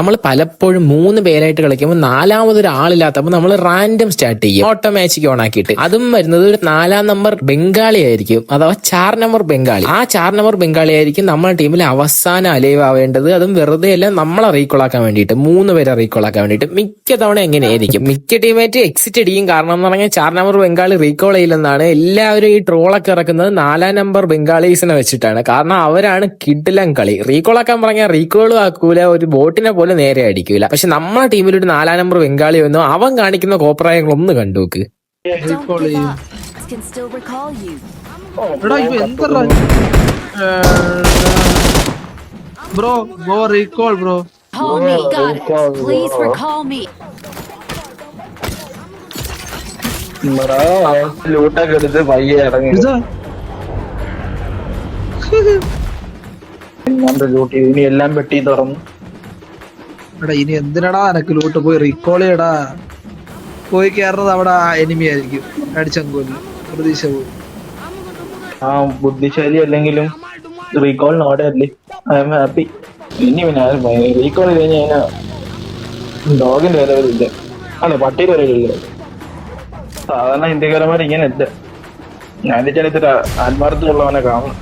നമ്മൾ പലപ്പോഴും 3 പേരായിട്ട് കളിക്കുമ്പോൾ നാലാമതൊരാളില്ലാത്തപ്പോൾ നമ്മൾ റാൻഡം സ്റ്റാർട്ട് ചെയ്യും, ഓട്ടോമാറ്റിക് ഓൺ ആക്കിയിട്ട്. അതും വരുന്നത് ഒരു 4-ാം നമ്പർ ബംഗാളി ആയിരിക്കും, അഥവാ 4 നമ്പർ ബംഗാളി. ആ 4 നമ്പർ ബംഗാളി ആയിരിക്കും നമ്മുടെ ടീമിൽ അവസാനം അലൈവ് ആവേണ്ടത്. അതും വെറുതെ അല്ല, നമ്മളെ റീകോളാക്കാൻ വേണ്ടിയിട്ട്, 3 പേരെ റീകോളാക്കാൻ വേണ്ടിയിട്ട്. മിക്ക തവണ എങ്ങനെയായിരിക്കും, മിക്ക ടീമേറ്റ് എക്സിറ്റ് അടിക്കും. കാരണം എന്ന് പറഞ്ഞാൽ 4 നമ്പർ ബംഗാളി റീകോൾ ചെയ്യില്ലെന്നാണ് എല്ലാവരും ഈ ട്രോളൊക്കെ ഇറക്കുന്നത് 4-ാം നമ്പർ ബംഗാളീസിനെ വെച്ചിട്ടാണ്. കാരണം അവരാണ് കിടിലൻ കളി. റീകോളാക്കാൻ പറഞ്ഞാൽ റീകോളും ആക്കൂല, ഒരു ബോട്ടിനെ പോലെ നേരെ അടിക്കൂല. പക്ഷെ നമ്മളെ ടീമിൽ ഒരു 4-ാം നമ്പർ ബംഗാളി വന്നു, അവൻ കാണിക്കുന്ന കോപ്രായങ്ങൾ ഒന്ന് കണ്ടുനോക്ക്. Bro go recall bro. Call me, got it. Please recall me. ലൂട്ടൊക്കെ എടുത്ത് പയ്യെ ഇറങ്ങി ലൂട്ട് ഇനി എല്ലാം പെട്ടി തുറന്നു. എടാ ഇനി എന്തിനടാ എനക്ക് ലൂട്ട്? പോയി റീകോൾ ചെയ്യടാ. പോയി കയറുന്നത് അവിടെ എനിമി ആയിരിക്കും, അടിച്ചങ്കൊല്ലു പ്രതീക്ഷ പോയി. ആ ബുദ്ധിശാലി അല്ലെങ്കിലും റീകോളിനോടെ അല്ലേ ഐ എം ഹാപ്പി. ഇനി പിന്നെ റീകോൾ ചെയ്ത് കഴിഞ്ഞാൽ ഡോഗിന്റെ വില വരില്ല, അല്ല പട്ടിയുടെ വില ഇല്ല. സാധാരണ ഇന്ത്യക്കാരന്മാർ ഇങ്ങനെ എത്ത ഞാൻ ചിലത്തിൽ ആത്മാർത്ഥമുള്ളവനെ കാണും.